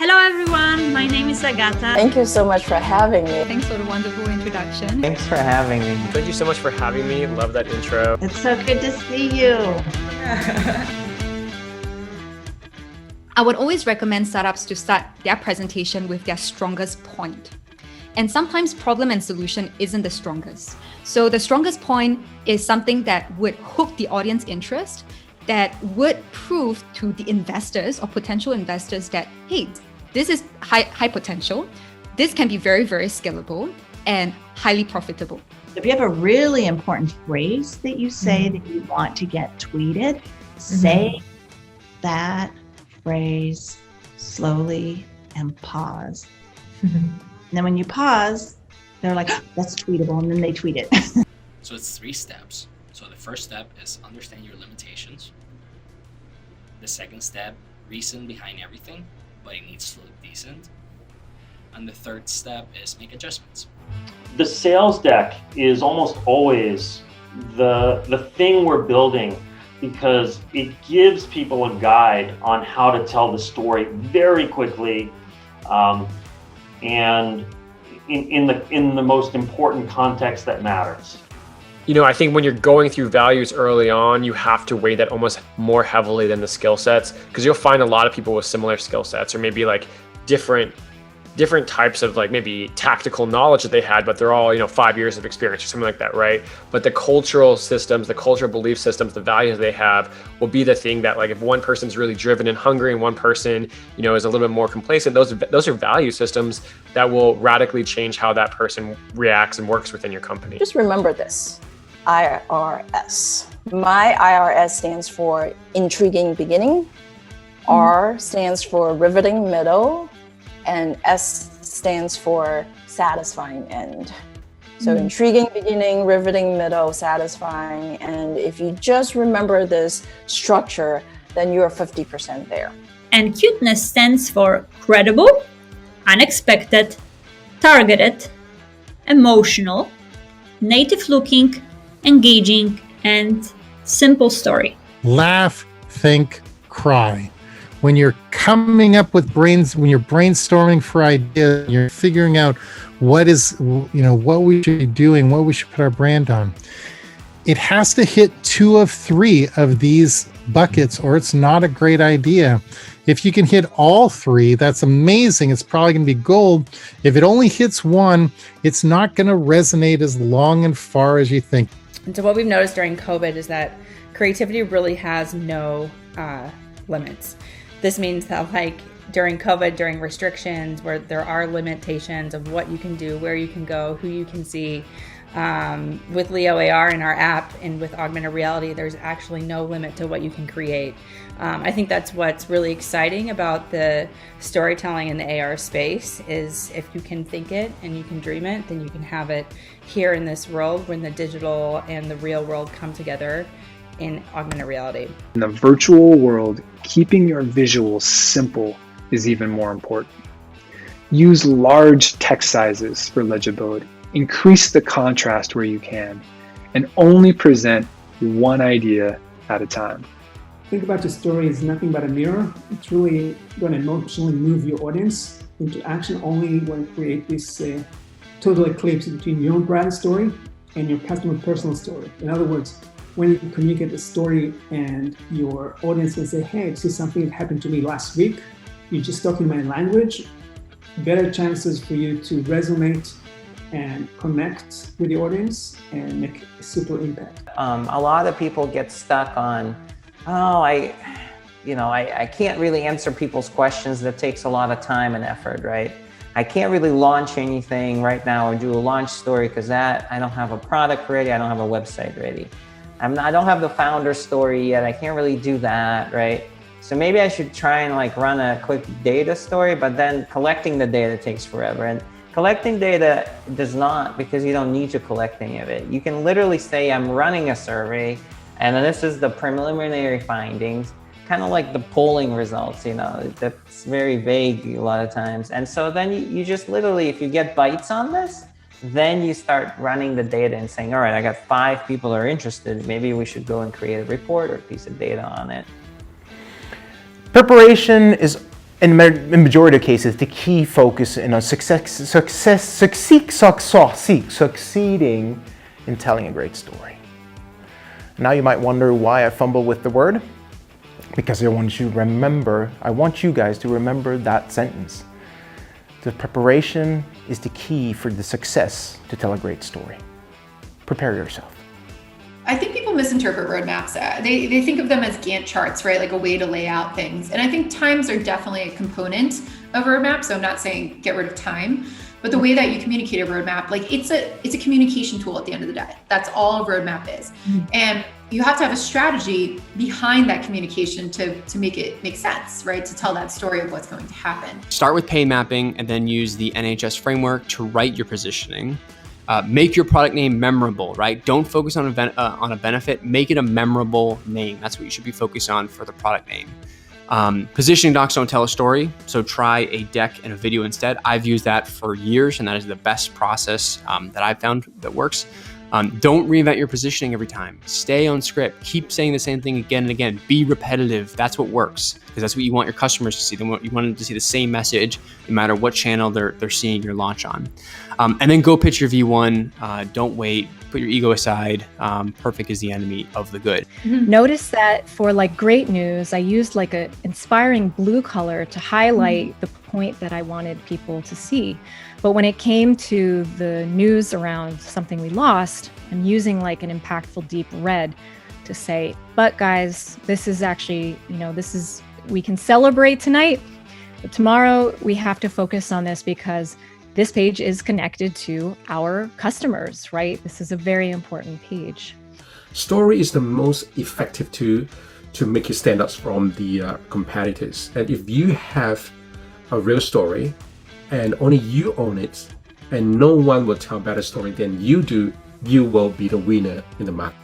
Hello everyone, my name is Agata. Thank you so much for having me. Thanks for the wonderful introduction. Thanks for having me. Thank you so much for having me. Love that intro. It's so good to see you. I would always recommend startups to start their presentation with their strongest point. And sometimes problem and solution isn't the strongest. So the strongest point is something that would hook the audience interest, that would prove to the investors or potential investors that, hey, this is high potential. This can be very, very scalable and highly profitable. If you have a really important phrase that you say that you want to get tweeted, say that phrase slowly and pause. And then when you pause, they're like, oh, that's tweetable, and then they tweet it. So it's 3 steps. So the first step is understand your limitations. The second step, reason behind everything, but it needs to look decent. And the third step is make adjustments. The sales deck is almost always the thing we're building because it gives people a guide on how to tell the story very quickly and in the most important context that matters. You know, I think when you're going through values early on, you have to weigh that almost more heavily than the skill sets, because you'll find a lot of people with similar skill sets or maybe like different types of like maybe tactical knowledge that they had, but they're all, 5 years of experience or something like that, right? But the cultural systems, the cultural belief systems, the values they have will be the thing that, like, if one person's really driven and hungry and one person, is a little bit more complacent, those are value systems that will radically change how that person reacts and works within your company. Just remember this, IRS. My IRS stands for intriguing beginning, R stands for riveting middle, and S stands for satisfying end. So intriguing beginning, riveting middle, satisfying. And if you just remember this structure, then you're 50% there. And cuteness stands for credible, unexpected, targeted, emotional, native looking, engaging, and simple story. Laugh, think, cry. When you're coming up with when you're brainstorming for ideas, you're figuring out what we should be doing, what we should put our brand on. It has to hit 2 of 3 of these buckets, or it's not a great idea. If you can hit all 3, that's amazing. It's probably going to be gold. If it only hits 1, it's not going to resonate as long and far as you think. And so what we've noticed during COVID is that creativity really has no limits. This means that, like, during COVID, during restrictions, where there are limitations of what you can do, where you can go, who you can see, with Leo AR in our app and with augmented reality, there's actually no limit to what you can create. I think that's what's really exciting about the storytelling in the AR space is if you can think it and you can dream it, then you can have it here in this world when the digital and the real world come together in augmented reality. In the virtual world, keeping your visuals simple is even more important. Use large text sizes for legibility. Increase the contrast where you can, and only present one idea at a time. Think about your story as nothing but a mirror. It's really going to emotionally move your audience into action only when you create this total eclipse between your own brand story and your customer personal story. In other words, when you communicate the story and your audience can say, hey, this is something that happened to me last week, you're just talking my language, better chances for you to resonate and connect with the audience and make a super impact. A lot of people get stuck on, I can't really answer people's questions. That takes a lot of time and effort, right? I can't really launch anything right now or do a launch story because I don't have a product ready. I don't have a website ready. I don't have the founder story yet. I can't really do that, right? So maybe I should try and run a quick data story, but then collecting the data takes forever. And collecting data does not, because you don't need to collect any of it. You can literally say, I'm running a survey, and then this is the preliminary findings, kind of like the polling results, that's very vague a lot of times. And so then you just literally, if you get bites on this, then you start running the data and saying, all right, I got 5 people who are interested. Maybe we should go and create a report or a piece of data on it. Preparation is in the majority of cases, the key focus in on succeeding in telling a great story. Now you might wonder why I fumble with the word, because I want you guys to remember that sentence. The preparation is the key for the success to tell a great story. Prepare yourself. I think people misinterpret roadmaps. They think of them as Gantt charts, right? Like a way to lay out things. And I think times are definitely a component of a roadmap. So I'm not saying get rid of time, but the way that you communicate a roadmap, like it's a communication tool at the end of the day. That's all a roadmap is. And you have to have a strategy behind that communication to make it make sense, right? To tell that story of what's going to happen. Start with pain mapping and then use the NHS framework to write your positioning. Make your product name memorable, right? Don't focus on a benefit, make it a memorable name. That's what you should be focused on for the product name. Positioning docs don't tell a story, so try a deck and a video instead. I've used that for years, and that is the best process that I've found that works. Don't reinvent your positioning every time. Stay on script. Keep saying the same thing again and again. Be repetitive. That's what works, because that's what you want your customers to see. You want them to see the same message no matter what channel they're seeing your launch on. And then go pitch your V1. Don't wait. Put your ego aside. Perfect is the enemy of the good. Notice that for like great news, I used like a inspiring blue color to highlight the point that I wanted people to see. But when it came to the news around something we lost, I'm using like an impactful deep red to say, but guys, this is actually, we can celebrate tonight, but tomorrow we have to focus on this because this page is connected to our customers, right? This is a very important page. Story is the most effective tool to make you stand out from the competitors. And if you have a real story and only you own it, and no one will tell a better story than you do, you will be the winner in the market.